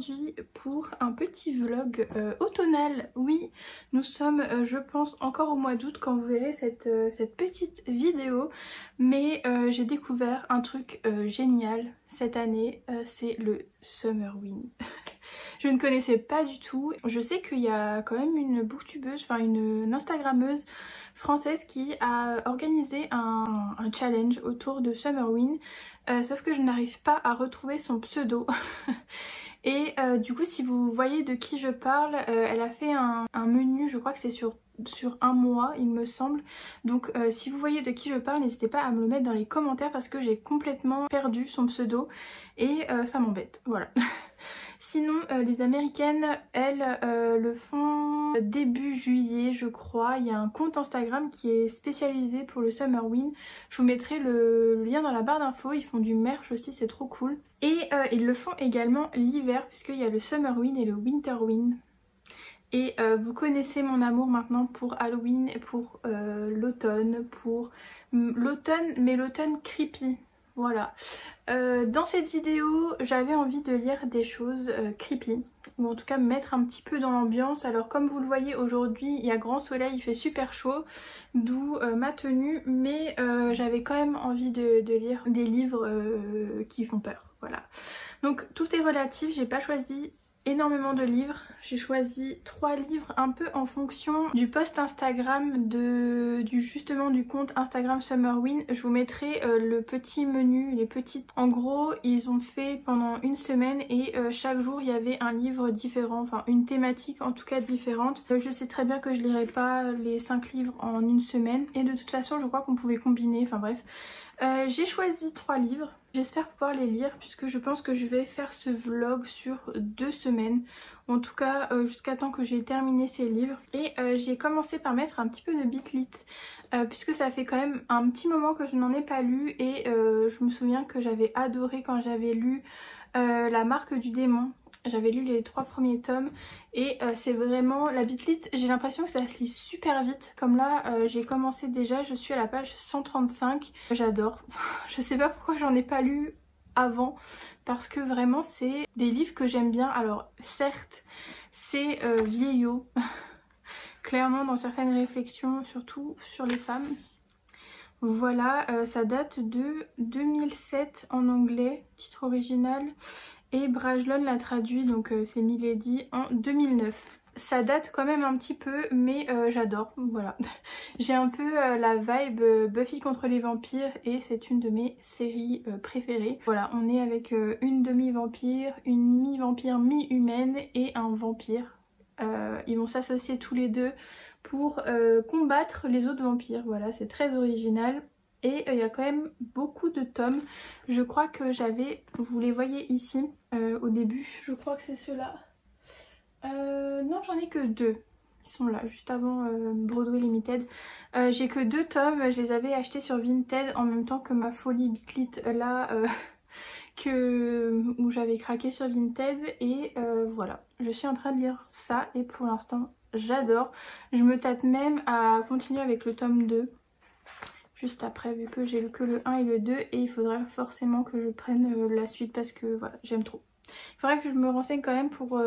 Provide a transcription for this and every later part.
aujourd'hui pour un petit vlog automnal. Oui, nous sommes je pense encore au mois d'août quand vous verrez cette petite vidéo, mais j'ai découvert un truc génial cette année, c'est le Summerwin. Je ne connaissais pas du tout. Je sais qu'il y a quand même une booktubeuse, enfin une instagrammeuse française qui a organisé un challenge autour de Summerwin, sauf que je n'arrive pas à retrouver son pseudo. Et du coup, si vous voyez de qui je parle, elle a fait un menu, je crois que c'est sur un mois il me semble. Donc si vous voyez de qui je parle, n'hésitez pas à me le mettre dans les commentaires parce que j'ai complètement perdu son pseudo et ça m'embête, voilà. Sinon les américaines, elles le font début juillet je crois. Il y a un compte Instagram qui est spécialisé pour le Summerwin. Je vous mettrai le lien dans la barre d'infos. Ils font du merch aussi, c'est trop cool. Et ils le font également l'hiver puisqu'il y a le Summerwin et le Winterwin. Et vous connaissez mon amour maintenant pour Halloween et pour l'automne, mais l'automne creepy, voilà. Dans cette vidéo, j'avais envie de lire des choses creepy, ou en tout cas me mettre un petit peu dans l'ambiance. Alors comme vous le voyez aujourd'hui, il y a grand soleil, il fait super chaud, d'où ma tenue, mais j'avais quand même envie de lire des livres qui font peur, voilà. Donc tout est relatif, j'ai pas choisi énormément de livres, j'ai choisi 3 livres un peu en fonction du post Instagram justement du compte Instagram Summerwin. Je vous mettrai le petit menu, les petites. En gros, ils ont fait pendant une semaine et chaque jour il y avait un livre différent, enfin une thématique en tout cas différente. Je sais très bien que je lirai pas les 5 livres en une semaine et de toute façon je crois qu'on pouvait combiner, enfin bref. J'ai choisi 3 livres, j'espère pouvoir les lire puisque je pense que je vais faire ce vlog sur 2 semaines, en tout cas jusqu'à temps que j'ai terminé ces livres. Et j'ai commencé par mettre un petit peu de bitlit puisque ça fait quand même un petit moment que je n'en ai pas lu et je me souviens que j'avais adoré quand j'avais lu La marque du démon. J'avais lu les 3 premiers tomes et c'est vraiment la bitlit, j'ai l'impression que ça se lit super vite. Comme là j'ai commencé déjà, je suis à la page 135, j'adore. Je sais pas pourquoi j'en ai pas lu avant parce que vraiment c'est des livres que j'aime bien. Alors certes c'est vieillot clairement dans certaines réflexions, surtout sur les femmes. Voilà, ça date de 2007 en anglais, titre original. Et Brajlon l'a traduit, donc c'est Milady en 2009. Ça date quand même un petit peu, mais j'adore, voilà. J'ai un peu la vibe Buffy contre les vampires et c'est une de mes séries préférées. Voilà, on est avec une demi-vampire, une mi-vampire, mi-humaine et un vampire. Ils vont s'associer tous les deux pour combattre les autres vampires. Voilà, c'est très original. Et il y a quand même beaucoup de tomes. Je crois que j'avais, vous les voyez ici au début, je crois que c'est ceux-là. Non, j'en ai que 2. Ils sont là, juste avant Broadway Limited. J'ai que 2 tomes, je les avais achetés sur Vinted en même temps que ma folie bitlit là, où j'avais craqué sur Vinted. Et voilà, je suis en train de lire ça et pour l'instant j'adore. Je me tâte même à continuer avec le tome 2. Juste après, vu que j'ai que le 1 et le 2 et il faudrait forcément que je prenne la suite parce que voilà, j'aime trop. Il faudrait que je me renseigne quand même pour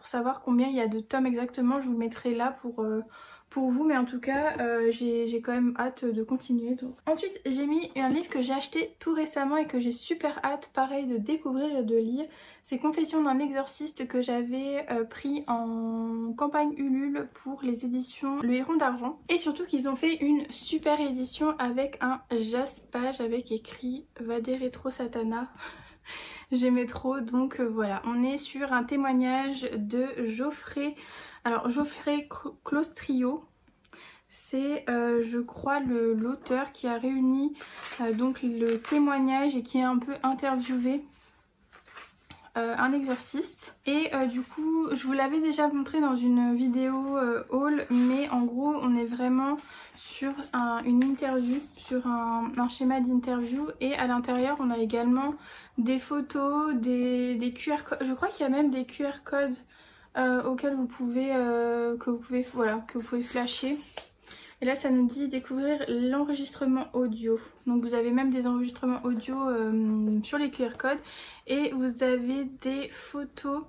savoir combien il y a de tomes exactement. Je vous le mettrai là pour vous, mais en tout cas j'ai quand même hâte de continuer. Donc. Ensuite j'ai mis un livre que j'ai acheté tout récemment et que j'ai super hâte pareil de découvrir et de lire. C'est Confessions d'un exorciste que j'avais pris en campagne Ulule pour les éditions Le Héron d'Argent. Et surtout qu'ils ont fait une super édition avec un jaspage avec écrit Vade Retro Satana. J'aimais trop, donc voilà, on est sur un témoignage de Geoffrey. Alors Geoffrey Claustrio, c'est je crois l'auteur qui a réuni donc le témoignage et qui a un peu interviewé un exorciste. Et du coup je vous l'avais déjà montré dans une vidéo haul, mais en gros on est vraiment sur une interview, sur un schéma d'interview, et à l'intérieur on a également des photos, des QR codes. Je crois qu'il y a même des QR codes auxquels vous pouvez, que vous pouvez flasher. Et là ça nous dit découvrir l'enregistrement audio. Donc vous avez même des enregistrements audio sur les QR codes et vous avez des photos.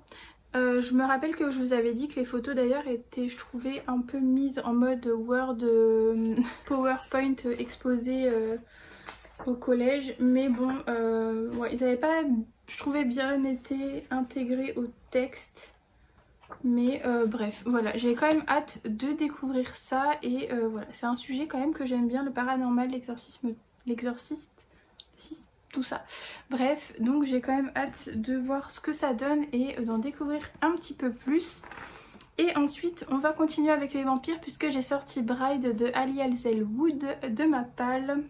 Je me rappelle que je vous avais dit que les photos d'ailleurs étaient, je trouvais, un peu mises en mode Word PowerPoint exposé au collège. Mais bon, ouais, ils n'avaient pas, je trouvais, bien été intégrés au texte. Mais bref, voilà, j'ai quand même hâte de découvrir ça. Et voilà, c'est un sujet quand même que j'aime bien, le paranormal, l'exorciste, tout ça. Bref, donc j'ai quand même hâte de voir ce que ça donne et d'en découvrir un petit peu plus. Et ensuite on va continuer avec les vampires puisque j'ai sorti Bride de Ali Hazelwood de ma palle.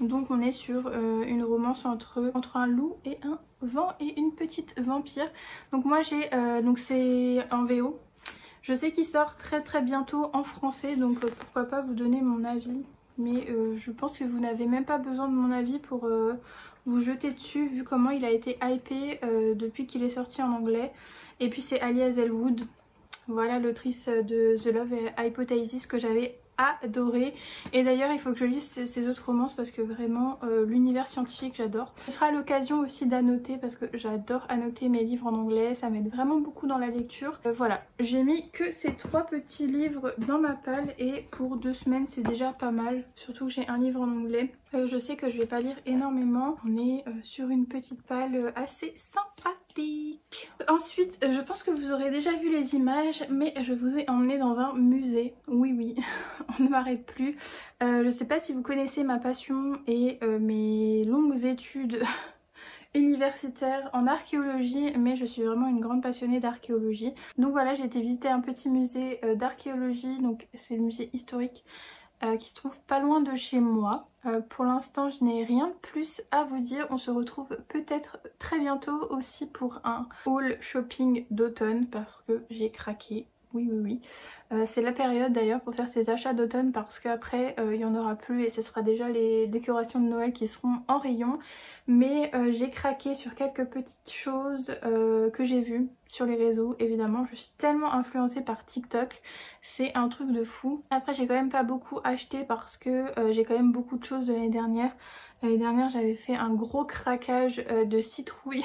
Donc on est sur une romance entre un loup et un vent et une petite vampire. Donc moi j'ai, donc c'est en VO. Je sais qu'il sort très bientôt en français, donc pourquoi pas vous donner mon avis. Mais je pense que vous n'avez même pas besoin de mon avis pour vous jeter dessus vu comment il a été hypé depuis qu'il est sorti en anglais. Et puis c'est Ali Hazelwood, voilà, l'autrice de The Love Hypothesis que j'avais adoré. Et d'ailleurs il faut que je lise ses autres romances parce que vraiment l'univers scientifique j'adore. Ce sera l'occasion aussi d'annoter parce que j'adore annoter mes livres en anglais, ça m'aide vraiment beaucoup dans la lecture. Voilà, j'ai mis que ces 3 petits livres dans ma palle et pour 2 semaines c'est déjà pas mal, surtout que j'ai un livre en anglais. Je sais que je vais pas lire énormément, on est sur une petite palle assez sympathique. Ensuite je pense que vous aurez déjà vu les images mais je vous ai emmené dans un musée, oui on ne m'arrête plus. Je sais pas si vous connaissez ma passion et mes longues études universitaires en archéologie, mais je suis vraiment une grande passionnée d'archéologie. Donc voilà, j'ai été visiter un petit musée d'archéologie, donc c'est le musée historique qui se trouve pas loin de chez moi. Pour l'instant je n'ai rien de plus à vous dire, on se retrouve peut-être très bientôt aussi pour un haul shopping d'automne parce que j'ai craqué. Oui. C'est la période d'ailleurs pour faire ses achats d'automne parce qu'après il n'y en aura plus et ce sera déjà les décorations de Noël qui seront en rayon. Mais j'ai craqué sur quelques petites choses que j'ai vues sur les réseaux. Évidemment je suis tellement influencée par TikTok, c'est un truc de fou. Après j'ai quand même pas beaucoup acheté parce que j'ai quand même beaucoup de choses de l'année dernière. L'année dernière j'avais fait un gros craquage de citrouilles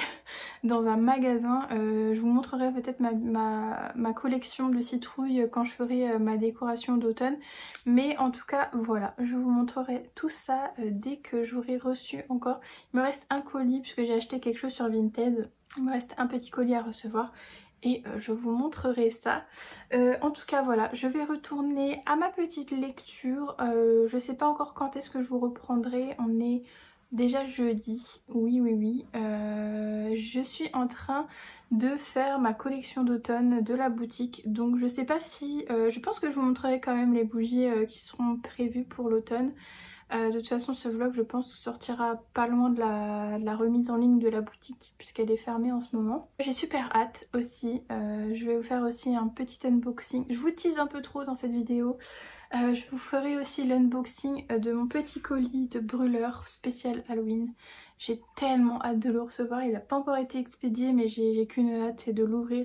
dans un magasin. Je vous montrerai peut-être ma collection de citrouilles quand je ferai ma décoration d'automne. Mais en tout cas voilà, je vous montrerai tout ça dès que j'aurai reçu encore. Il me reste un colis puisque j'ai acheté quelque chose sur Vinted. Il me reste un petit colis à recevoir. Et je vous montrerai ça. En tout cas voilà, je vais retourner à ma petite lecture. Je sais pas encore quand est-ce que je vous reprendrai. On est déjà jeudi. Oui. Je suis en train de faire ma collection d'automne de la boutique. Donc je sais pas si... je pense que je vous montrerai quand même les bougies qui seront prévues pour l'automne. De toute façon ce vlog je pense sortira pas loin de la remise en ligne de la boutique puisqu'elle est fermée en ce moment. J'ai super hâte aussi, je vais vous faire aussi un petit unboxing. Je vous tease un peu trop dans cette vidéo. Je vous ferai aussi l'unboxing de mon petit colis de brûleur spécial Halloween. J'ai tellement hâte de le recevoir, il n'a pas encore été expédié mais j'ai qu'une hâte, c'est de l'ouvrir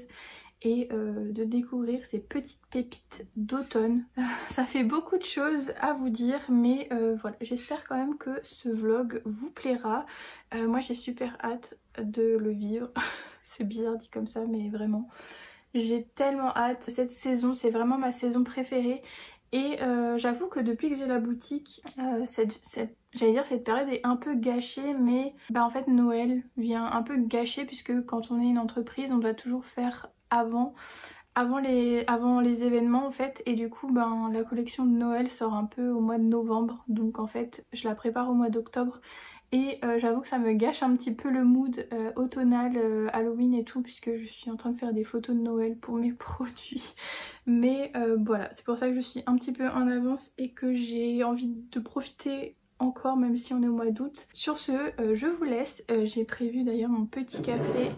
et de découvrir ces petites pépites d'automne. Ça fait beaucoup de choses à vous dire mais voilà, j'espère quand même que ce vlog vous plaira. Moi j'ai super hâte de le vivre. C'est bizarre dit comme ça mais vraiment j'ai tellement hâte. Cette saison c'est vraiment ma saison préférée et j'avoue que depuis que j'ai la boutique j'allais dire cette période est un peu gâchée mais en fait Noël vient un peu gâcher puisque quand on est une entreprise on doit toujours faire avant les événements en fait et du coup la collection de Noël sort un peu au mois de novembre donc en fait je la prépare au mois d'octobre et j'avoue que ça me gâche un petit peu le mood automnal, Halloween et tout puisque je suis en train de faire des photos de Noël pour mes produits mais voilà, c'est pour ça que je suis un petit peu en avance et que j'ai envie de profiter encore même si on est au mois d'août. Sur ce je vous laisse, j'ai prévu d'ailleurs mon petit café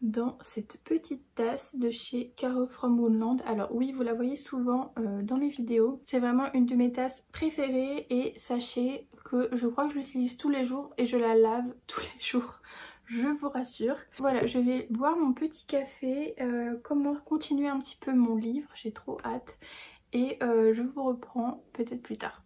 dans cette petite tasse de chez Caro from Woodland. Alors oui, vous la voyez souvent dans mes vidéos. C'est vraiment une de mes tasses préférées et sachez que je crois que je l'utilise tous les jours et je la lave tous les jours. Je vous rassure. Voilà, je vais boire mon petit café, continuer un petit peu mon livre, j'ai trop hâte. et je vous reprends peut-être plus tard.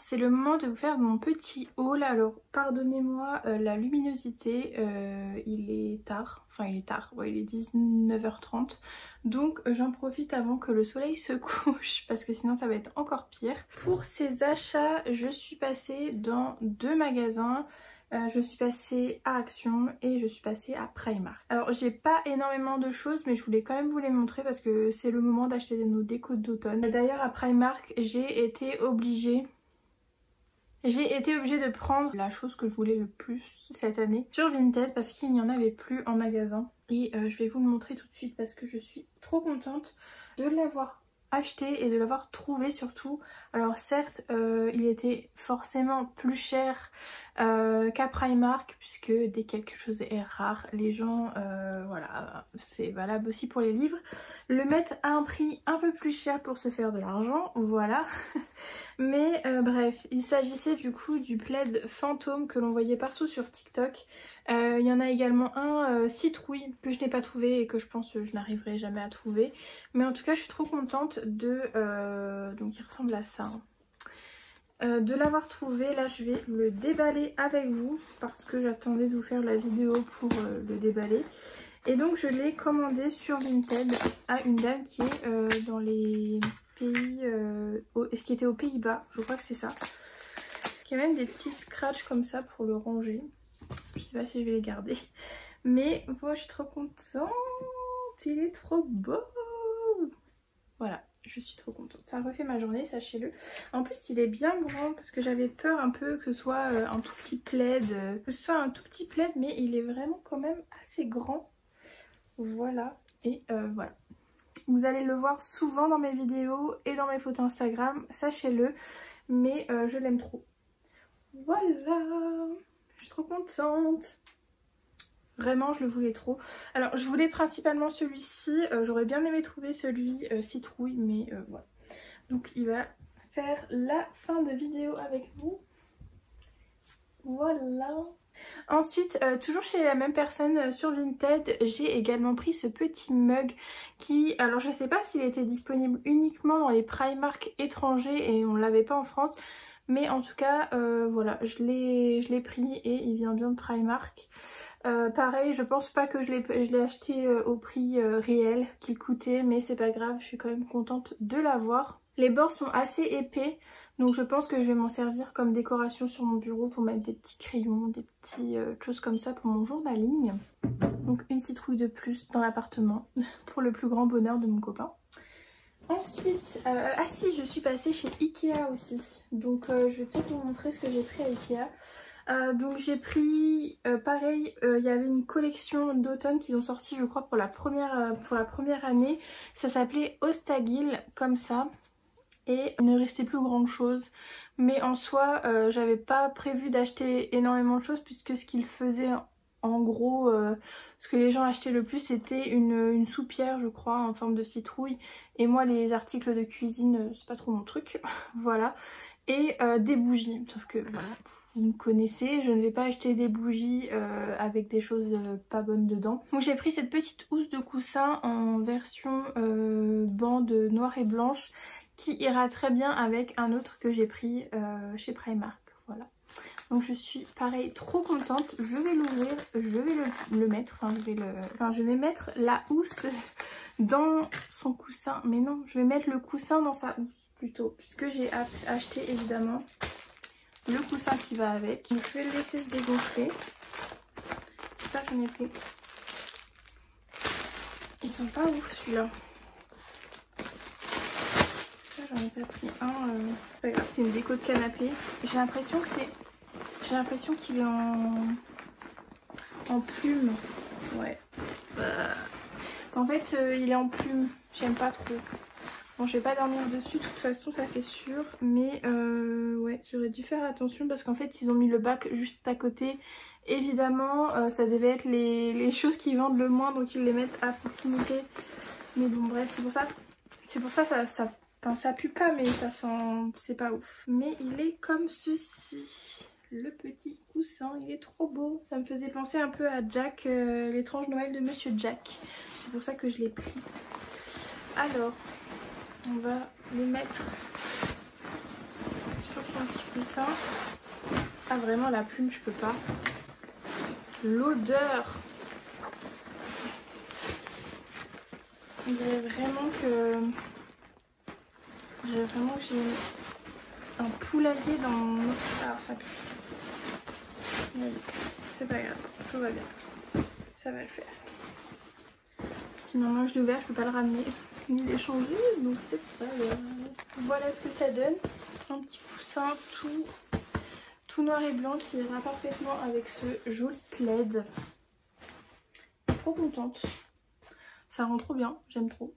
C'est le moment de vous faire mon petit haul. Alors pardonnez-moi la luminosité, il est tard, ouais, il est 19h30. Donc j'en profite avant que le soleil se couche parce que sinon ça va être encore pire. Pour ces achats, je suis passée dans deux magasins. je suis passée à Action et je suis passée à Primark. Alors j'ai pas énormément de choses mais je voulais quand même vous les montrer parce que c'est le moment d'acheter nos décos d'automne. D'ailleurs à Primark j'ai été obligée de prendre la chose que je voulais le plus cette année sur Vinted parce qu'il n'y en avait plus en magasin. Et je vais vous le montrer tout de suite parce que je suis trop contente de l'avoir acheté et de l'avoir trouvé surtout. Alors certes il était forcément plus cher qu'à Primark puisque dès que quelque chose est rare les gens voilà, c'est valable aussi pour les livres, le mettent à un prix un peu plus cher pour se faire de l'argent, voilà. Mais bref, il s'agissait du coup du plaid fantôme que l'on voyait partout sur TikTok. Il y en a également un citrouille que je n'ai pas trouvé et que je pense que je n'arriverai jamais à trouver. Mais en tout cas je suis trop contente de... donc il ressemble à ça. De l'avoir trouvé. Là je vais le déballer avec vous parce que j'attendais de vous faire la vidéo pour le déballer. Et donc je l'ai commandé sur Vinted à une dame qui est dans les pays... qui était aux Pays-Bas, je crois que c'est ça. Il y a même des petits scratchs comme ça pour le ranger. Je sais pas si je vais les garder. Mais moi je suis trop contente. Il est trop beau. Voilà, je suis trop contente. Ça refait ma journée, sachez-le. En plus il est bien grand parce que j'avais peur un peu que ce soit un tout petit plaid. Que ce soit un tout petit plaid mais il est vraiment quand même assez grand. Voilà. Et voilà. Vous allez le voir souvent dans mes vidéos et dans mes photos Instagram, sachez-le. Mais je l'aime trop. Voilà. Je suis trop contente. Vraiment, je le voulais trop. Alors, je voulais principalement celui-ci. J'aurais bien aimé trouver celui citrouille, mais voilà. Donc, il va faire la fin de vidéo avec vous. Voilà. Ensuite, toujours chez la même personne sur Vinted, j'ai également pris ce petit mug qui... Alors, je sais pas s'il était disponible uniquement dans les Primark étrangers et on l'avait pas en France. Mais en tout cas, voilà, je l'ai pris et il vient bien de Primark. Pareil, je pense pas que je l'ai acheté au prix réel qu'il coûtait, mais c'est pas grave, je suis quand même contente de l'avoir. Les bords sont assez épais, donc je pense que je vais m'en servir comme décoration sur mon bureau pour mettre des petits crayons, des petites choses comme ça pour mon journaling. Donc une citrouille de plus dans l'appartement pour le plus grand bonheur de mon copain. Ensuite, ah si, je suis passée chez Ikea aussi, donc je vais peut-être vous montrer ce que j'ai pris à Ikea. Donc j'ai pris, pareil, il y avait une collection d'automne qu'ils ont sorti je crois pour la première année. Ça s'appelait Ostagil, comme ça. Et il ne restait plus grand chose. Mais en soi, j'avais pas prévu d'acheter énormément de choses puisque ce qu'ils faisaient en gros, ce que les gens achetaient le plus c'était une soupière je crois en forme de citrouille. Et moi les articles de cuisine c'est pas trop mon truc, voilà. Et des bougies, sauf que voilà. Vous me connaissez, je ne vais pas acheter des bougies avec des choses pas bonnes dedans. Donc j'ai pris cette petite housse de coussin en version bande noire et blanche qui ira très bien avec un autre que j'ai pris chez Primark. Voilà. Donc je suis pareil trop contente. Je vais l'ouvrir, je vais le mettre, je vais mettre la housse dans son coussin. Mais non, je vais mettre le coussin dans sa housse plutôt, puisque j'ai acheté évidemment le coussin qui va avec. Donc, je vais le laisser se dégonfler. J'espère que j'en ai pris. Ils sont pas ouf celui-là. J'en ai pas pris un. C'est pas grave, c'est une déco de canapé. J'ai l'impression que c'est... J'ai l'impression qu'il est en plume. Ouais. En fait, il est en plume. J'aime pas trop. Bon, je vais pas dormir dessus de toute façon, ça c'est sûr. Mais ouais, j'aurais dû faire attention parce qu'en fait, ils ont mis le bac juste à côté. Évidemment, ça devait être les choses qui vendent le moins, donc ils les mettent à proximité. Mais bon, bref, c'est pour ça ça pue pas, mais ça sent... c'est pas ouf. Mais il est comme ceci. Le petit coussin, il est trop beau. Ça me faisait penser un peu à Jack, l'étrange Noël de Monsieur Jack. C'est pour ça que je l'ai pris. Alors, on va les mettre sur son petit coussin. Ah vraiment la plume je peux pas. L'odeur. On dirait vraiment que j'ai un poulailler dans mon... Alors ça pue. Mais bon, c'est pas grave, tout va bien. Ça va le faire. Puis maintenant je l'ai ouvert, je peux pas le ramener ni l'échanger, donc c'est pas grave. Voilà ce que ça donne. Un petit coussin tout noir et blanc qui ira parfaitement avec ce joli plaid. Trop contente. Ça rend trop bien, j'aime trop.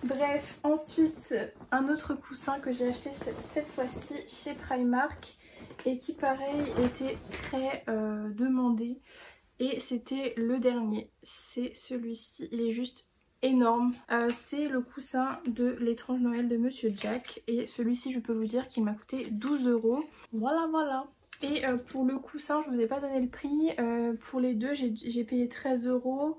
Bref, ensuite un autre coussin que j'ai acheté cette fois-ci chez Primark et qui pareil était très demandé et c'était le dernier. C'est celui-ci, il est juste énorme. C'est le coussin de l'étrange Noël de Monsieur Jack et celui-ci je peux vous dire qu'il m'a coûté 12 €. Voilà voilà. Et pour le coussin je vous ai pas donné le prix, pour les deux j'ai payé 13 €.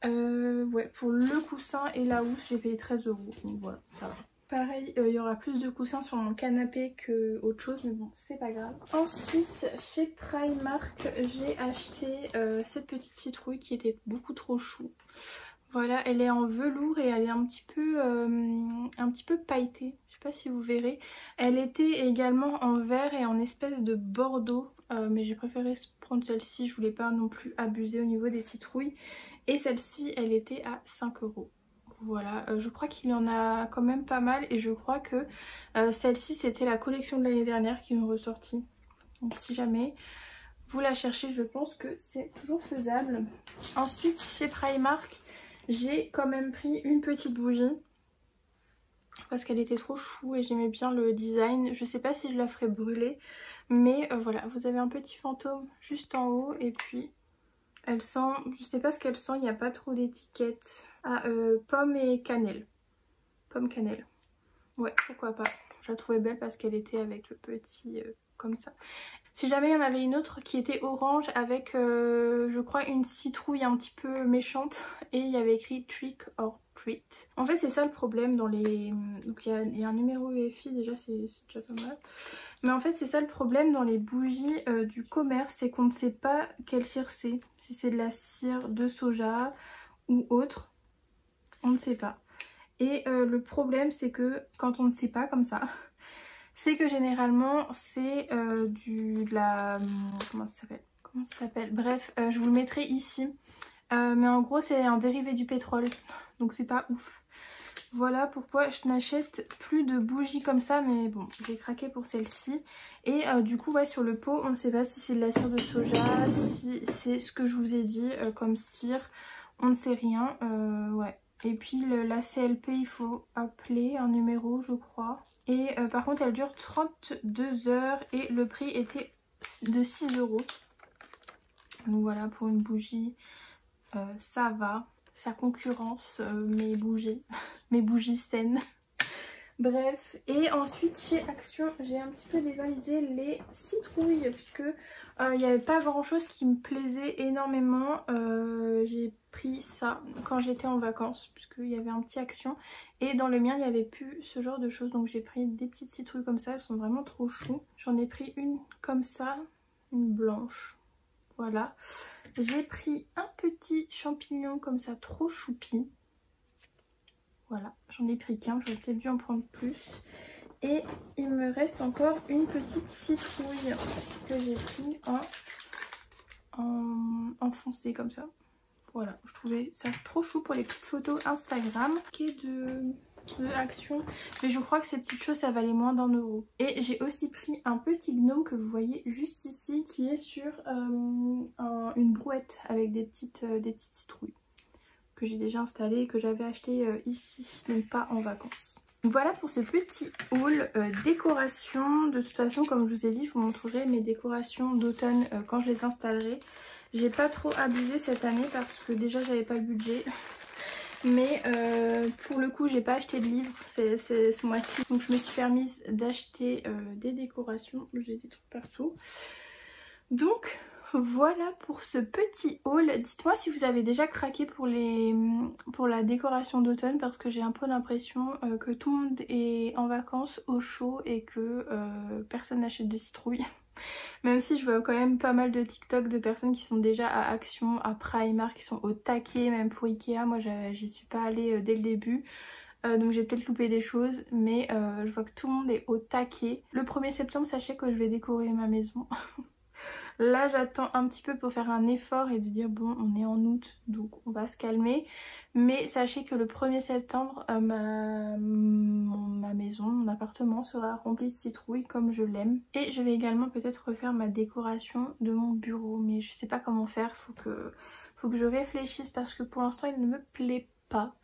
Ouais, pour le coussin et la housse j'ai payé 13 €, donc voilà, ça va. Pareil, il y aura plus de coussins sur mon canapé que autre chose, mais bon, c'est pas grave. Ensuite, chez Primark, j'ai acheté cette petite citrouille qui était beaucoup trop chou. Voilà, elle est en velours et elle est un petit peu pailletée. Je sais pas si vous verrez. Elle était également en vert et en espèce de bordeaux, mais j'ai préféré prendre celle-ci. Je voulais pas non plus abuser au niveau des citrouilles. Et celle-ci, elle était à 5 €. Voilà, je crois qu'il y en a quand même pas mal et je crois que celle-ci c'était la collection de l'année dernière qui nous ressortit. Donc si jamais vous la cherchez, je pense que c'est toujours faisable. Ensuite, chez Primark, j'ai quand même pris une petite bougie parce qu'elle était trop chou et j'aimais bien le design. Je sais pas si je la ferai brûler, mais voilà, vous avez un petit fantôme juste en haut et puis elle sent, je sais pas ce qu'elle sent, il n'y a pas trop d'étiquettes. Ah, pomme et cannelle. Pomme cannelle. Ouais, pourquoi pas. Je la trouvais belle parce qu'elle était avec le petit comme ça. Si jamais il y en avait une autre qui était orange avec, je crois, une citrouille un petit peu méchante. Et il y avait écrit Trick or Treat. En fait, c'est ça le problème dans les... Donc il y a un numéro EFI, déjà c'est déjà pas mal. Mais en fait, c'est ça le problème dans les bougies du commerce, c'est qu'on ne sait pas quelle cire c'est. Si c'est de la cire de soja ou autre, on ne sait pas. Et le problème, c'est que quand on ne sait pas comme ça, c'est que généralement, c'est comment ça s'appelle? Bref, je vous le mettrai ici. Mais en gros, c'est un dérivé du pétrole, donc c'est pas ouf. Voilà pourquoi je n'achète plus de bougies comme ça, mais bon, j'ai craqué pour celle-ci. Et du coup, ouais, sur le pot, on ne sait pas si c'est de la cire de soja, si c'est ce que je vous ai dit comme cire, on ne sait rien. Ouais. Et puis la CLP, il faut appeler un numéro, je crois. Et par contre, elle dure 32 heures et le prix était de 6 €. Donc voilà, pour une bougie, ça va. Ça concurrence mes bougies saines. Bref, et ensuite chez Action, j'ai un petit peu dévalisé les citrouilles puisque il n'y avait pas grand chose qui me plaisait énormément. J'ai pris ça quand j'étais en vacances puisqu'il y avait un petit Action et dans le mien il n'y avait plus ce genre de choses, donc j'ai pris des petites citrouilles comme ça, elles sont vraiment trop chou. J'en ai pris une comme ça, une blanche, voilà. J'ai pris un petit champignon comme ça, trop choupi. Voilà, j'en ai pris qu'un, j'aurais peut-être dû en prendre plus. Et il me reste encore une petite citrouille que j'ai pris en foncé comme ça. Voilà, je trouvais ça trop chou pour les petites photos Instagram. Qui est de Action, mais je crois que ces petites choses ça valait moins d'1 €. Et j'ai aussi pris un petit gnome que vous voyez juste ici qui est sur une brouette avec des petites citrouilles que j'ai déjà installé et que j'avais acheté ici, donc pas en vacances. Voilà pour ce petit haul décoration. De toute façon, comme je vous ai dit, je vous montrerai mes décorations d'automne quand je les installerai. J'ai pas trop abusé cette année parce que déjà j'avais pas le budget. Mais pour le coup j'ai pas acheté de livres ce mois-ci, donc je me suis permise d'acheter des décorations, j'ai des trucs partout. Donc voilà pour ce petit haul. Dites-moi si vous avez déjà craqué pour la décoration d'automne parce que j'ai un peu l'impression que tout le monde est en vacances au chaud et que personne n'achète de citrouilles. Même si je vois quand même pas mal de TikTok de personnes qui sont déjà à Action, à Primark, qui sont au taquet, même pour Ikea. Moi j'y suis pas allée dès le début. Donc j'ai peut-être loupé des choses, mais je vois que tout le monde est au taquet. Le 1er septembre, sachez que je vais décorer ma maison. Là j'attends un petit peu pour faire un effort et de dire bon on est en août donc on va se calmer. Mais sachez que le 1er septembre ma maison, mon appartement sera rempli de citrouilles comme je l'aime. Et je vais également peut-être refaire ma décoration de mon bureau, mais je sais pas comment faire, faut que je réfléchisse parce que pour l'instant il ne me plaît pas.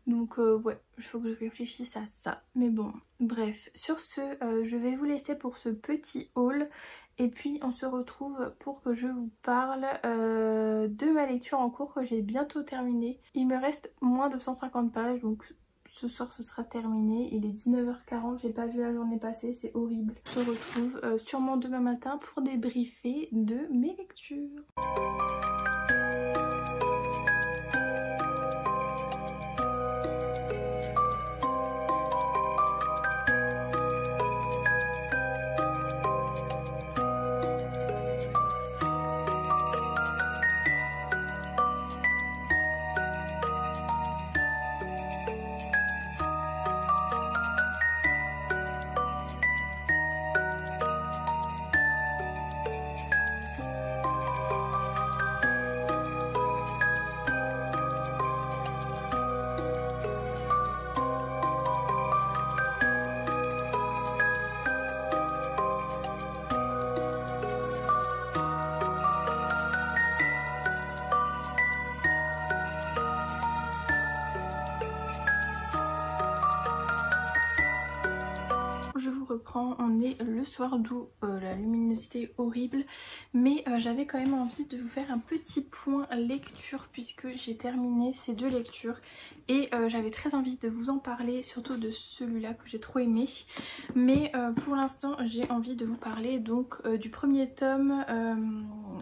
Donc ouais, il faut que je réfléchisse à ça. Mais bon, bref. Sur ce, je vais vous laisser pour ce petit haul. Et puis on se retrouve pour que je vous parle de ma lecture en cours que j'ai bientôt terminée. Il me reste moins de 150 pages, donc ce soir ce sera terminé. Il est 19h40, j'ai pas vu la journée passer, c'est horrible. On se retrouve sûrement demain matin pour débriefer de mes lectures. On est le soir d'où la luminosité est horrible, mais j'avais quand même envie de vous faire un petit point lecture puisque j'ai terminé ces 2 lectures et j'avais très envie de vous en parler, surtout de celui-là que j'ai trop aimé. Mais pour l'instant j'ai envie de vous parler donc du premier tome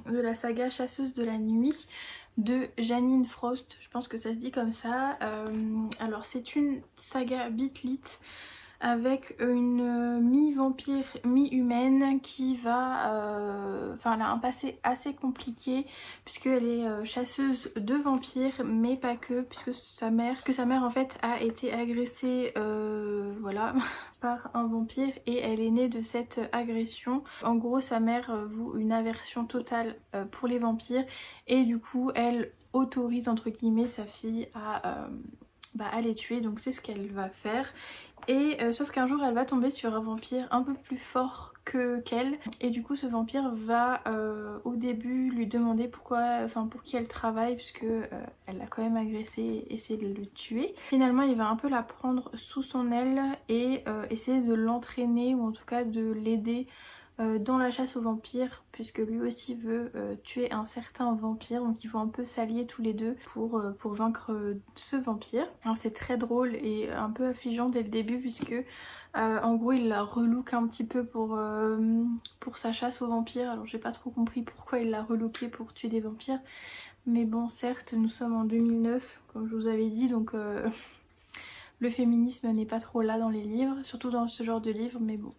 de la saga Chasseuse de la nuit de Janine Frost, je pense que ça se dit comme ça. Alors c'est une saga bitlit avec une mi-vampire, mi-humaine qui va... Enfin elle a un passé assez compliqué puisqu'elle est chasseuse de vampires, mais pas que, puisque sa mère en fait a été agressée voilà, par un vampire et elle est née de cette agression. En gros sa mère voue une aversion totale pour les vampires et du coup elle autorise entre guillemets sa fille à les tuer, donc c'est ce qu'elle va faire. Et sauf qu'un jour elle va tomber sur un vampire un peu plus fort qu'elle et du coup ce vampire va au début lui demander pour qui elle travaille puisque elle l'a quand même agressé et essayer de le tuer. Finalement il va un peu la prendre sous son aile et essayer de l'entraîner ou en tout cas de l'aider dans la chasse aux vampires puisque lui aussi veut tuer un certain vampire, donc ils vont un peu s'allier tous les deux pour vaincre ce vampire. Alors c'est très drôle et un peu affligeant dès le début puisque en gros il la relook un petit peu pour sa chasse aux vampires. Alors j'ai pas trop compris pourquoi il l'a relooké pour tuer des vampires, mais bon certes nous sommes en 2009 comme je vous avais dit, donc le féminisme n'est pas trop là dans les livres, surtout dans ce genre de livres, mais bon,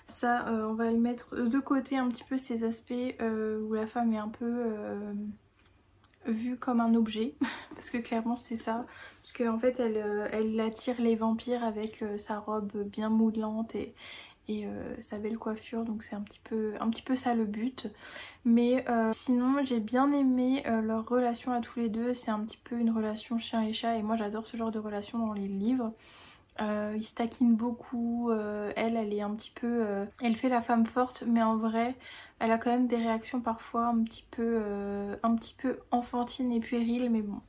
ça on va le mettre de côté un petit peu, ces aspects où la femme est un peu vue comme un objet, parce que clairement c'est ça, parce qu'en fait elle attire les vampires avec sa robe bien moulante et sa belle coiffure, donc c'est un petit peu ça le but. Mais sinon j'ai bien aimé leur relation à tous les deux, c'est un petit peu une relation chien et chat et moi j'adore ce genre de relation dans les livres. Ils se taquinent beaucoup, elle est un petit peu... elle fait la femme forte mais en vrai elle a quand même des réactions parfois un petit peu enfantines et puériles, mais bon.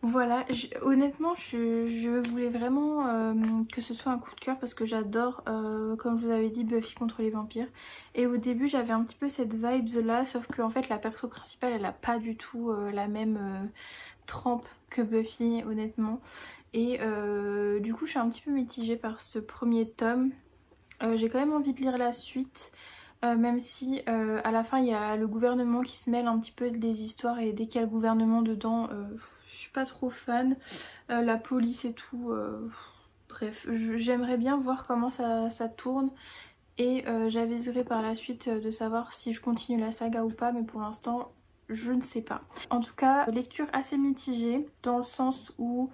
Voilà, honnêtement je voulais vraiment que ce soit un coup de cœur parce que j'adore, comme je vous avais dit, Buffy contre les vampires. Et au début j'avais un petit peu cette vibe là, sauf qu'en fait la perso principale elle a pas du tout la même trempe que Buffy honnêtement. Et du coup je suis un petit peu mitigée par ce premier tome. J'ai quand même envie de lire la suite. Même si à la fin il y a le gouvernement qui se mêle un petit peu des histoires et dès qu'il y a le gouvernement dedans je suis pas trop fan, la police et tout, bref j'aimerais bien voir comment ça tourne et j'aviserai par la suite de savoir si je continue la saga ou pas, mais pour l'instant je ne sais pas. En tout cas, lecture assez mitigée dans le sens où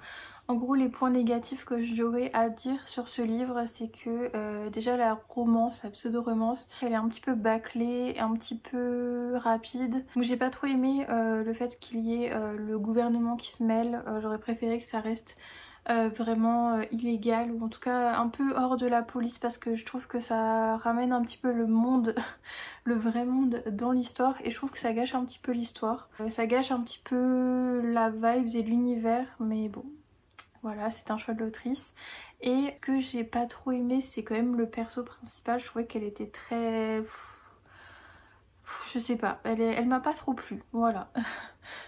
en gros les points négatifs que j'aurais à dire sur ce livre, c'est que déjà la romance, la pseudo-romance, elle est un petit peu bâclée, un petit peu rapide. Donc j'ai pas trop aimé le fait qu'il y ait le gouvernement qui se mêle. J'aurais préféré que ça reste vraiment illégal, ou en tout cas un peu hors de la police, parce que je trouve que ça ramène un petit peu le monde, le vrai monde dans l'histoire, et je trouve que ça gâche un petit peu l'histoire. Ça gâche un petit peu la vibe et l'univers, mais bon, voilà, c'est un choix de l'autrice. Et ce que j'ai pas trop aimé, c'est quand même le perso principal. Je trouvais qu'elle était très... je sais pas, elle m'a pas trop plu, voilà.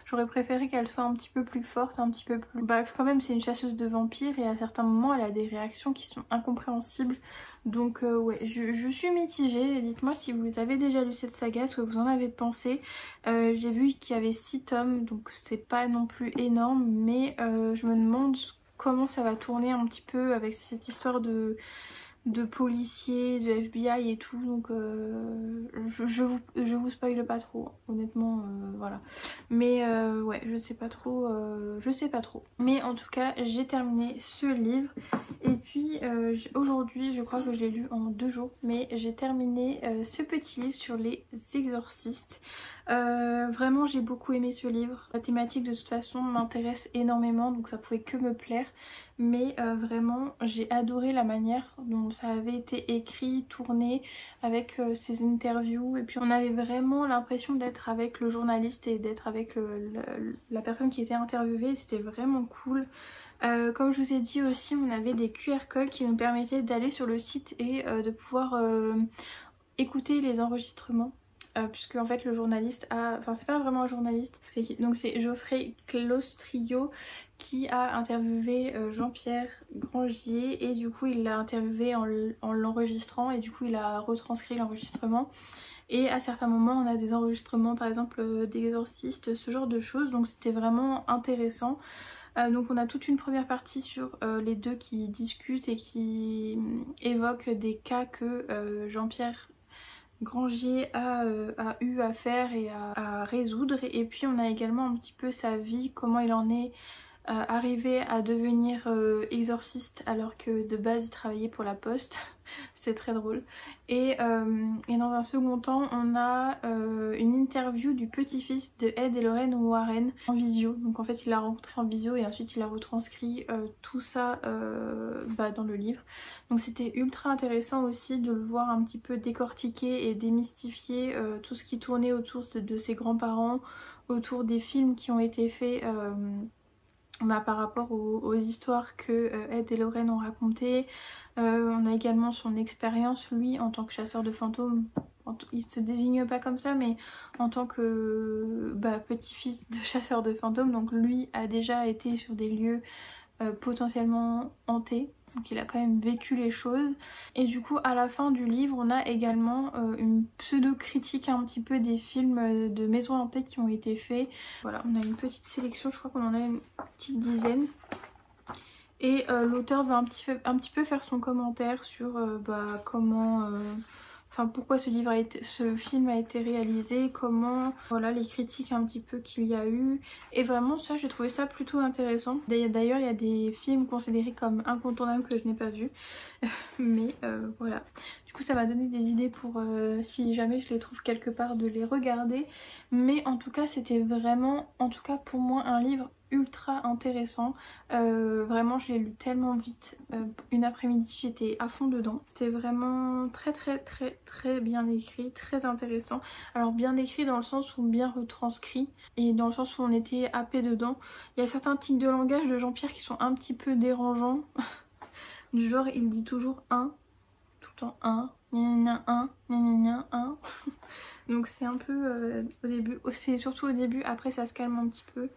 J'aurais préféré qu'elle soit un petit peu plus forte, un petit peu plus... Bref, quand même c'est une chasseuse de vampires et à certains moments elle a des réactions qui sont incompréhensibles. Donc ouais, je suis mitigée. Dites-moi si vous avez déjà lu cette saga, ce que vous en avez pensé. J'ai vu qu'il y avait 6 tomes, donc c'est pas non plus énorme, mais je me demande comment ça va tourner un petit peu avec cette histoire de policiers, de FBI et tout, donc je vous spoile pas trop, honnêtement, voilà. Mais ouais, je sais pas trop, Mais en tout cas, j'ai terminé ce livre, et puis aujourd'hui, je crois que je l'ai lu en 2 jours, mais j'ai terminé ce petit livre sur les exorcistes. Vraiment, j'ai beaucoup aimé ce livre. La thématique de toute façon m'intéresse énormément, donc ça pouvait que me plaire. Mais vraiment j'ai adoré la manière dont ça avait été écrit, tourné, avec ces interviews, et puis on avait vraiment l'impression d'être avec le journaliste et d'être avec la personne qui était interviewée. C'était vraiment cool. Comme je vous ai dit aussi, on avait des QR codes qui nous permettaient d'aller sur le site et de pouvoir écouter les enregistrements. Puisque en fait le journaliste a... Enfin c'est pas vraiment un journaliste, donc c'est Geoffrey Clostrio qui a interviewé Jean-Pierre Grangier, et du coup il l'a interviewé en l'enregistrant, et du coup il a retranscrit l'enregistrement. Et à certains moments on a des enregistrements par exemple d'exorcistes, ce genre de choses, donc c'était vraiment intéressant. Donc on a toute une première partie sur les deux qui discutent et qui évoquent des cas que Jean-Pierre Grangier a eu à faire et à résoudre. Et puis on a également un petit peu sa vie, comment il en est arrivé à devenir exorciste alors que de base il travaillait pour la poste. C'était très drôle. Et dans un second temps on a une interview du petit-fils de Ed et Lorraine Warren en visio. Donc en fait il l'a rencontré en visio et ensuite il a retranscrit tout ça dans le livre. Donc c'était ultra intéressant aussi de le voir un petit peu décortiquer et démystifier tout ce qui tournait autour de ses grands-parents, autour des films qui ont été faits par rapport aux histoires que Ed et Lorraine ont racontées. On a également son expérience lui en tant que chasseur de fantômes. Il se désigne pas comme ça, mais en tant que petit-fils de chasseur de fantômes, donc lui a déjà été sur des lieux potentiellement hantés. Donc il a quand même vécu les choses. Et du coup à la fin du livre on a également une pseudo-critique un petit peu des films de maisons hantées qui ont été faits. Voilà, on a une petite sélection, je crois qu'on en a une petite dizaine. Et l'auteur va un petit peu faire son commentaire sur comment... Enfin pourquoi ce film a été réalisé, comment, voilà, les critiques un petit peu qu'il y a eu. Et vraiment ça, j'ai trouvé ça plutôt intéressant. D'ailleurs il y a des films considérés comme incontournables que je n'ai pas vus. Mais voilà. Du coup ça m'a donné des idées pour si jamais je les trouve quelque part de les regarder. Mais en tout cas c'était vraiment, en tout cas pour moi, un livre ultra intéressant. Vraiment je l'ai lu tellement vite, une après-midi j'étais à fond dedans. C'était vraiment très bien écrit, très intéressant. Alors bien écrit dans le sens où bien retranscrit, et dans le sens où on était happé dedans. Il y a certains tics de langage de Jean-Pierre qui sont un petit peu dérangeants. Du genre il dit toujours un, tout le temps un, un. Donc c'est un peu au début, c'est surtout au début, après ça se calme un petit peu.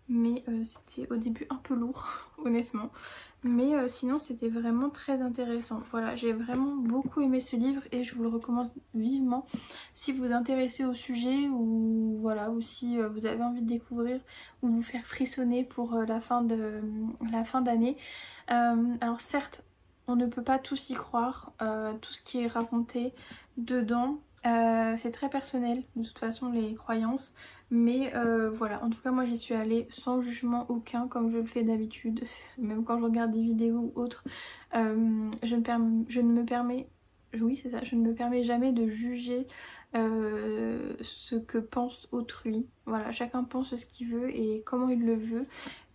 Mais c'était au début un peu lourd honnêtement, mais sinon c'était vraiment très intéressant. Voilà, j'ai vraiment beaucoup aimé ce livre et je vous le recommande vivement si vous vous intéressez au sujet, ou voilà, ou si vous avez envie de découvrir ou de vous faire frissonner pour la fin d'année. Alors certes on ne peut pas tous y croire, tout ce qui est raconté dedans c'est très personnel de toute façon, les croyances, Mais voilà, en tout cas moi j'y suis allée sans jugement aucun comme je le fais d'habitude. Même quand je regarde des vidéos ou autres, je ne me permets... Oui c'est ça, je ne me permets jamais de juger ce que pense autrui. Voilà, chacun pense ce qu'il veut et comment il le veut.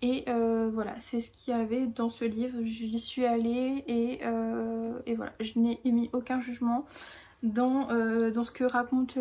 Et voilà, c'est ce qu'il y avait dans ce livre. J'y suis allée et voilà, je n'ai émis aucun jugement dans ce que raconte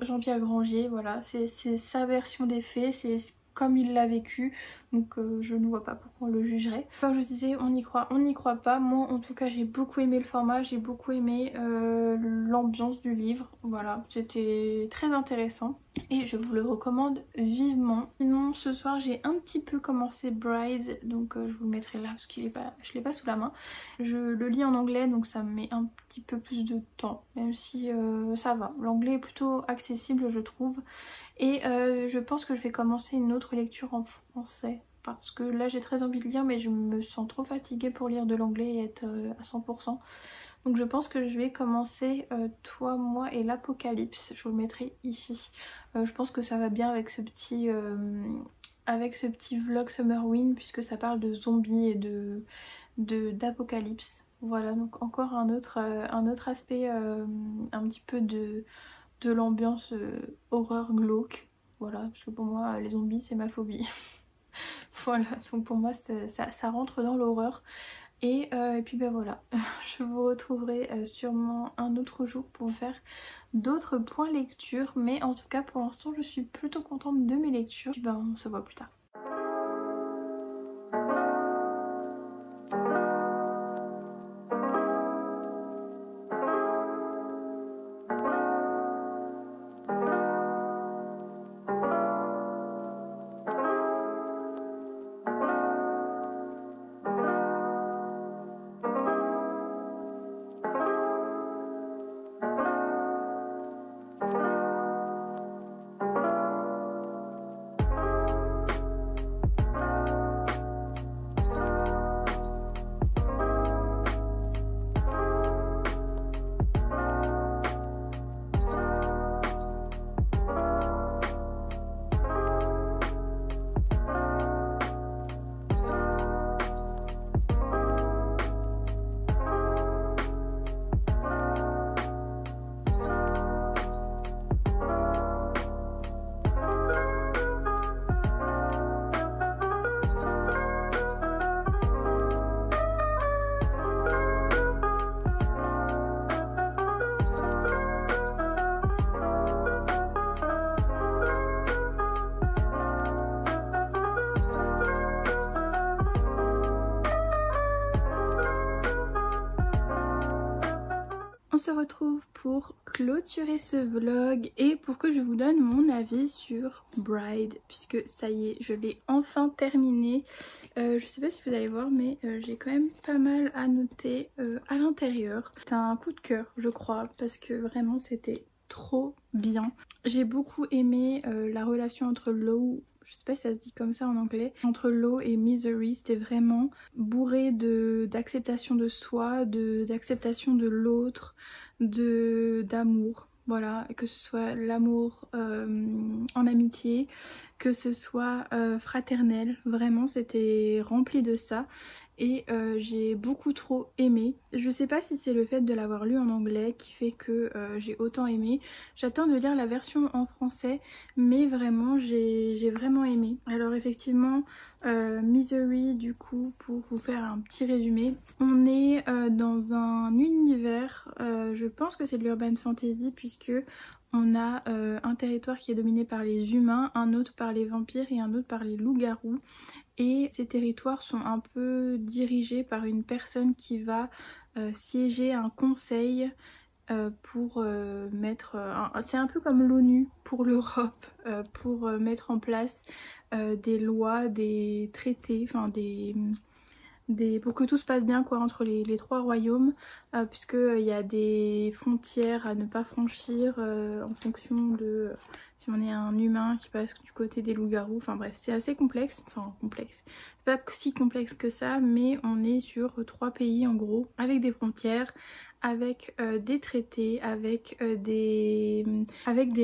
Jean-Pierre Granger. Voilà, c'est sa version des faits, c'est comme il l'a vécu, donc je ne vois pas pourquoi on le jugerait. Comme je vous disais, on n'y croit pas. Moi en tout cas j'ai beaucoup aimé le format, j'ai beaucoup aimé l'ambiance du livre. Voilà, c'était très intéressant et je vous le recommande vivement. Sinon ce soir j'ai un petit peu commencé Bride, donc je vous le mettrai là parce que je l'ai pas sous la main. Je le lis en anglais donc ça me met un petit peu plus de temps, même si ça va. L'anglais est plutôt accessible je trouve. Et je pense que je vais commencer une autre lecture en français parce que là j'ai très envie de lire mais je me sens trop fatiguée pour lire de l'anglais et être à 100%. Donc je pense que je vais commencer Toi, moi et l'Apocalypse. Je vous le mettrai ici. Je pense que ça va bien avec ce petit vlog Summerwin puisque ça parle de zombies et d'apocalypse. Voilà, donc encore un autre aspect un petit peu de l'ambiance horreur glauque. Voilà, parce que pour moi les zombies c'est ma phobie. Voilà, donc pour moi ça rentre dans l'horreur. Et puis ben voilà, je vous retrouverai sûrement un autre jour pour faire d'autres points lecture. Mais en tout cas pour l'instant je suis plutôt contente de mes lectures. Puis ben on se voit plus tard. On se retrouve pour clôturer ce vlog et pour que je vous donne mon avis sur Bride, puisque ça y est, je l'ai enfin terminé. Je sais pas si vous allez voir mais j'ai quand même pas mal à noter à l'intérieur. C'est un coup de cœur je crois parce que vraiment c'était trop bien. J'ai beaucoup aimé la relation entre Lo, je sais pas si ça se dit comme ça en anglais, entre Lo et Misery. C'était vraiment bourré d'acceptation de soi, d'acceptation de l'autre, d'amour. Voilà, que ce soit l'amour en amitié, que ce soit fraternel, vraiment c'était rempli de ça. Et j'ai beaucoup trop aimé. Je sais pas si c'est le fait de l'avoir lu en anglais qui fait que j'ai autant aimé. J'attends de lire la version en français, mais vraiment j'ai vraiment aimé. Alors effectivement, Misery du coup, pour vous faire un petit résumé, on est dans un univers, je pense que c'est de l'urban fantasy puisque on a un territoire qui est dominé par les humains, un autre par les vampires et un autre par les loups-garous. Et ces territoires sont un peu dirigés par une personne qui va siéger un conseil pour mettre... c'est un peu comme l'ONU pour l'Europe, pour mettre en place des lois, des traités, enfin pour que tout se passe bien quoi entre les trois royaumes, puisqu'il y a des frontières à ne pas franchir en fonction de si on est un humain qui passe du côté des loups-garous. Enfin bref, c'est assez complexe, enfin complexe, c'est pas si complexe que ça, mais on est sur 3 pays en gros avec des frontières, avec des traités, avec des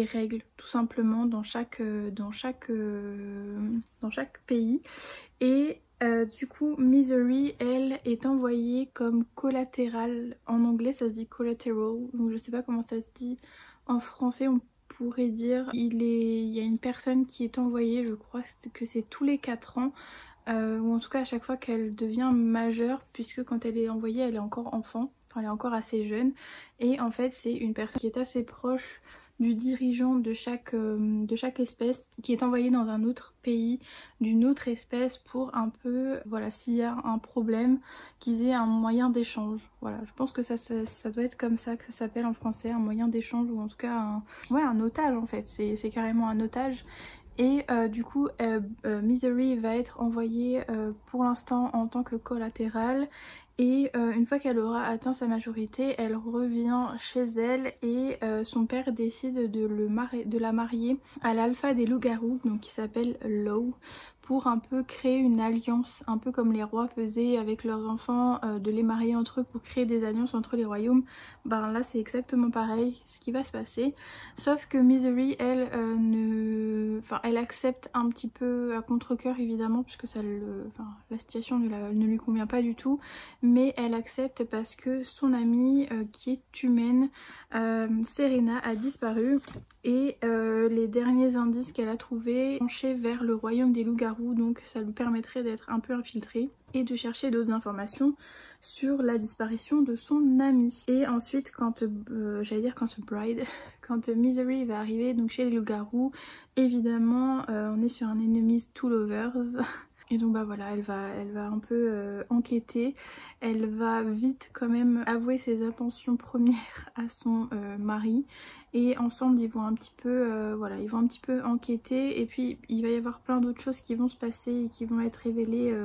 règles tout simplement dans chaque pays. Et du coup Misery, elle, est envoyée comme collatéral. En anglais ça se dit collateral, donc je sais pas comment ça se dit en français. On pourrait dire il y a une personne qui est envoyée, je crois que c'est tous les 4 ans. Ou en tout cas à chaque fois qu'elle devient majeure, puisque quand elle est envoyée elle est encore enfant, enfin elle est encore assez jeune, et en fait c'est une personne qui est assez proche du dirigeant de chaque espèce, qui est envoyée dans un autre pays d'une autre espèce pour un peu, voilà, s'il y a un problème, qu'ils aient un moyen d'échange. Voilà, je pense que ça doit être comme ça que ça s'appelle en français, un moyen d'échange, ou en tout cas un otage en fait, c'est carrément un otage. Et du coup Misery va être envoyée pour l'instant en tant que collatéral, et une fois qu'elle aura atteint sa majorité, elle revient chez elle, et son père décide de la marier à l'alpha des loups-garous, donc qui s'appelle Law, pour un peu créer une alliance, un peu comme les rois faisaient avec leurs enfants, de les marier entre eux pour créer des alliances entre les royaumes. Ben là c'est exactement pareil ce qui va se passer, sauf que Misery, elle, elle accepte un petit peu à contre-cœur évidemment, puisque la situation ne lui convient pas du tout, mais elle accepte parce que son amie qui est humaine, Serena, a disparu, et les derniers indices qu'elle a trouvés penchaient vers le royaume des loups-garous, donc ça lui permettrait d'être un peu infiltrée et de chercher d'autres informations sur la disparition de son amie. Et ensuite quand Misery va arriver donc chez les loups-garous, évidemment on est sur un enemies to lovers. Et donc bah voilà, elle va un peu enquêter, elle va vite quand même avouer ses intentions premières à son mari, et ensemble ils vont un petit peu enquêter, et puis il va y avoir plein d'autres choses qui vont se passer et qui vont être révélées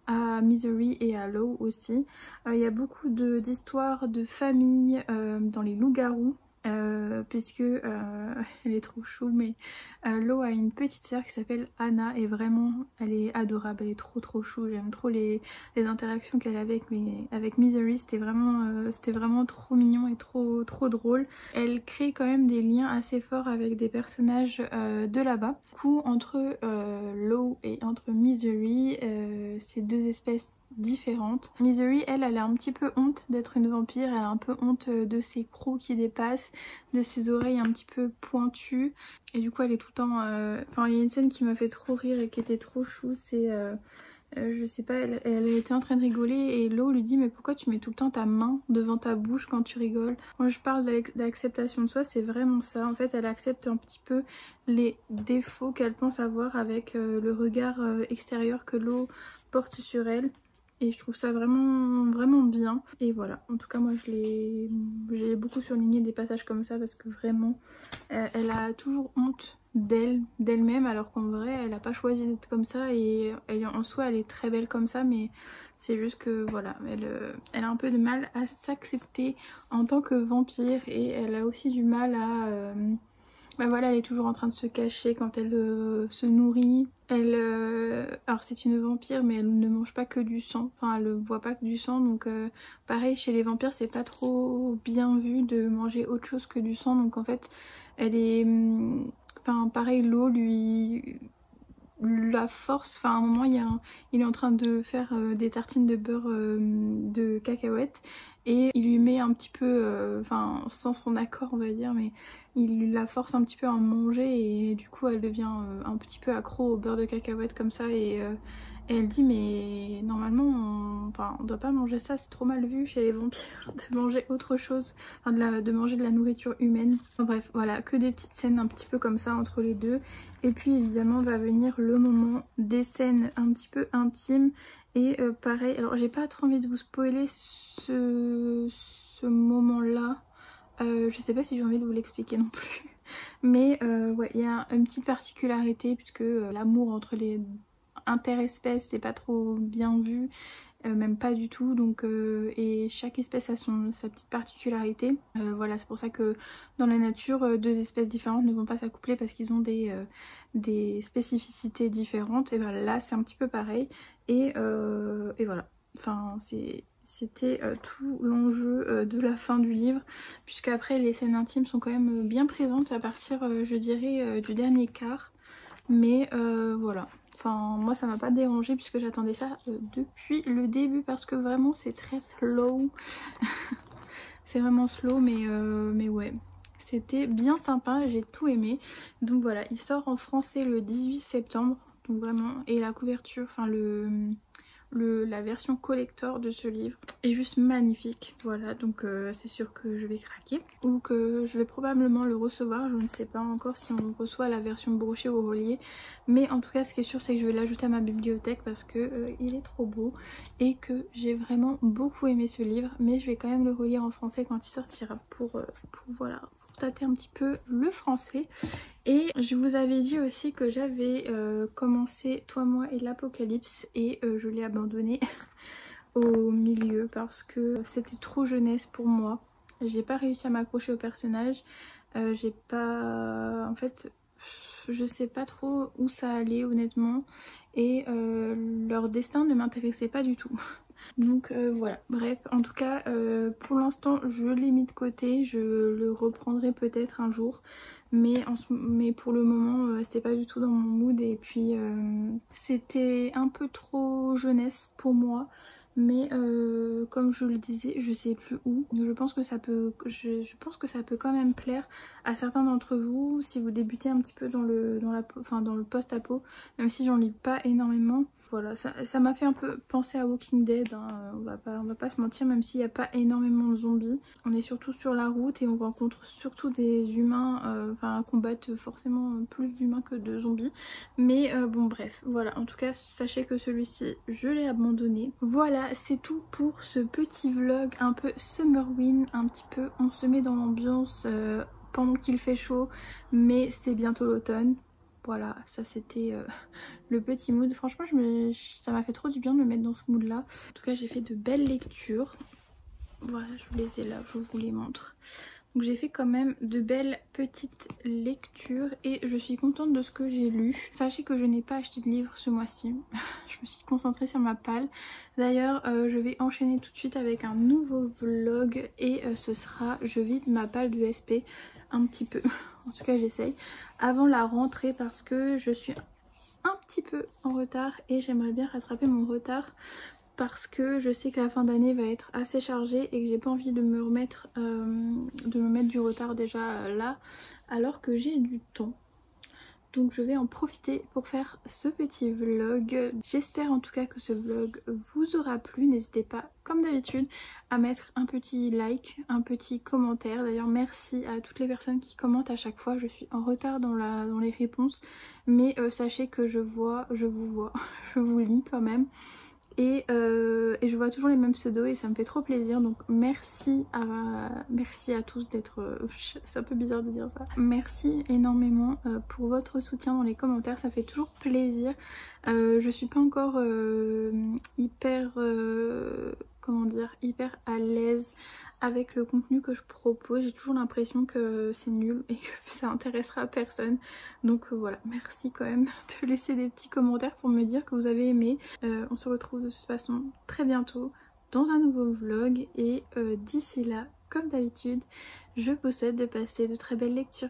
à Misery et à Law aussi. Il y a beaucoup d'histoires de famille dans les loups-garous. Puisque elle est trop chou, mais Law a une petite sœur qui s'appelle Anna, et vraiment elle est adorable, elle est trop chou. J'aime trop les interactions qu'elle a avec Misery, c'était vraiment trop mignon et trop drôle. Elle crée quand même des liens assez forts avec des personnages de là-bas. Du coup entre Law et entre Misery, ces deux espèces différentes. Misery, elle a un petit peu honte d'être une vampire, elle a un peu honte de ses crocs qui dépassent, de ses oreilles un petit peu pointues, et du coup elle est tout le temps... il y a une scène qui m'a fait trop rire et qui était trop chou, c'est... je sais pas, elle était en train de rigoler, et Law lui dit mais pourquoi tu mets tout le temps ta main devant ta bouche quand tu rigoles? Moi je parle d'acceptation de soi, c'est vraiment ça. En fait elle accepte un petit peu les défauts qu'elle pense avoir avec le regard extérieur que Law porte sur elle. Et je trouve ça vraiment bien. Et voilà, en tout cas moi j'ai beaucoup surligné des passages comme ça, parce que vraiment elle a toujours honte d'elle-même, alors qu'en vrai elle n'a pas choisi d'être comme ça, et en soi elle est très belle comme ça, mais c'est juste que voilà, elle a un peu de mal à s'accepter en tant que vampire, et elle a aussi du mal à... voilà, elle est toujours en train de se cacher quand elle se nourrit. Alors c'est une vampire, mais elle ne mange pas que du sang, enfin elle ne boit pas que du sang, donc pareil chez les vampires c'est pas trop bien vu de manger autre chose que du sang, donc en fait elle est... pareil, Law lui... la force, à un moment il est en train de faire des tartines de beurre de cacahuètes, et il lui met un petit peu, sans son accord on va dire, mais il la force un petit peu à en manger, et du coup elle devient un petit peu accro au beurre de cacahuètes comme ça, et elle dit mais normalement on doit pas manger ça, c'est trop mal vu chez les vampires de manger autre chose, de manger de la nourriture humaine. Bref voilà, que des petites scènes un petit peu comme ça entre les deux. Et puis évidemment va venir le moment des scènes un petit peu intimes, et pareil, alors j'ai pas trop envie de vous spoiler ce moment là, je sais pas si j'ai envie de vous l'expliquer non plus, mais ouais, il y a une petite particularité, puisque l'amour entre les interespèces c'est pas trop bien vu, même pas du tout, donc et chaque espèce a sa petite particularité. Voilà, c'est pour ça que dans la nature deux espèces différentes ne vont pas s'accoupler, parce qu'ils ont des spécificités différentes, et voilà, là c'est un petit peu pareil, et voilà, C'était tout l'enjeu de la fin du livre, puisque après les scènes intimes sont quand même bien présentes à partir je dirais du dernier quart. Mais voilà, enfin moi ça m'a pas dérangé puisque j'attendais ça depuis le début, parce que vraiment c'est très slow. C'est vraiment slow, mais ouais, c'était bien sympa, j'ai tout aimé. Donc voilà, il sort en français le 18 septembre, donc vraiment, et la couverture, enfin la version collector de ce livre est juste magnifique. Voilà, donc c'est sûr que je vais craquer, ou que je vais probablement le recevoir. Je ne sais pas encore si on reçoit la version brochée ou reliée, mais en tout cas ce qui est sûr c'est que je vais l'ajouter à ma bibliothèque parce que il est trop beau et que j'ai vraiment beaucoup aimé ce livre. Mais je vais quand même le relire en français quand il sortira pour voilà, pour tâter un petit peu le français. Et je vous avais dit aussi que j'avais commencé Toi, moi et l'Apocalypse, et je l'ai abandonné au milieu parce que c'était trop jeunesse pour moi. J'ai pas réussi à m'accrocher au personnage. J'ai pas... En fait, je sais pas trop où ça allait honnêtement. Et leur destin ne m'intéressait pas du tout. Donc voilà, bref, en tout cas pour l'instant je l'ai mis de côté, je le reprendrai peut-être un jour, mais pour le moment c'est pas du tout dans mon mood, et puis c'était un peu trop jeunesse pour moi. Mais comme je le disais, je sais plus où. Donc je pense que ça peut, je pense que ça peut quand même plaire à certains d'entre vous si vous débutez un petit peu dans le post-apo, même si j'en lis pas énormément. Voilà, ça m'a fait un peu penser à Walking Dead, hein. On va pas se mentir, même s'il n'y a pas énormément de zombies. On est surtout sur la route et on rencontre surtout des humains, enfin combattent forcément plus d'humains que de zombies. Mais bon bref, voilà, en tout cas sachez que celui-ci je l'ai abandonné. Voilà, c'est tout pour ce petit vlog un peu Summerwin, un petit peu on se met dans l'ambiance pendant qu'il fait chaud, mais c'est bientôt l'automne. Voilà, ça c'était le petit mood. Franchement ça m'a fait trop du bien de me mettre dans ce mood là. En tout cas j'ai fait de belles lectures. Voilà, je vous les ai là, je vous les montre. Donc j'ai fait quand même de belles petites lectures et je suis contente de ce que j'ai lu. Sachez que je n'ai pas acheté de livre ce mois-ci. Je me suis concentrée sur ma palle. D'ailleurs je vais enchaîner tout de suite avec un nouveau vlog et ce sera je vide ma palle de SP un petit peu. En tout cas j'essaye avant la rentrée parce que je suis un petit peu en retard et j'aimerais bien rattraper mon retard, parce que je sais que la fin d'année va être assez chargée et que j'ai pas envie de me remettre du retard déjà là alors que j'ai du temps. Donc je vais en profiter pour faire ce petit vlog. J'espère en tout cas que ce vlog vous aura plu. N'hésitez pas comme d'habitude à mettre un petit like, un petit commentaire. D'ailleurs merci à toutes les personnes qui commentent à chaque fois. Je suis en retard dans les réponses, mais sachez que je vous vois, je vous lis quand même. Et je vois toujours les mêmes pseudos et ça me fait trop plaisir, donc merci à tous d'être... c'est un peu bizarre de dire ça. Merci énormément pour votre soutien dans les commentaires, ça fait toujours plaisir. Je suis pas encore hyper à l'aise avec le contenu que je propose. J'ai toujours l'impression que c'est nul et que ça intéressera personne. Donc voilà, merci quand même de laisser des petits commentaires pour me dire que vous avez aimé. On se retrouve de toute façon très bientôt dans un nouveau vlog et d'ici là, comme d'habitude, je vous souhaite de passer de très belles lectures.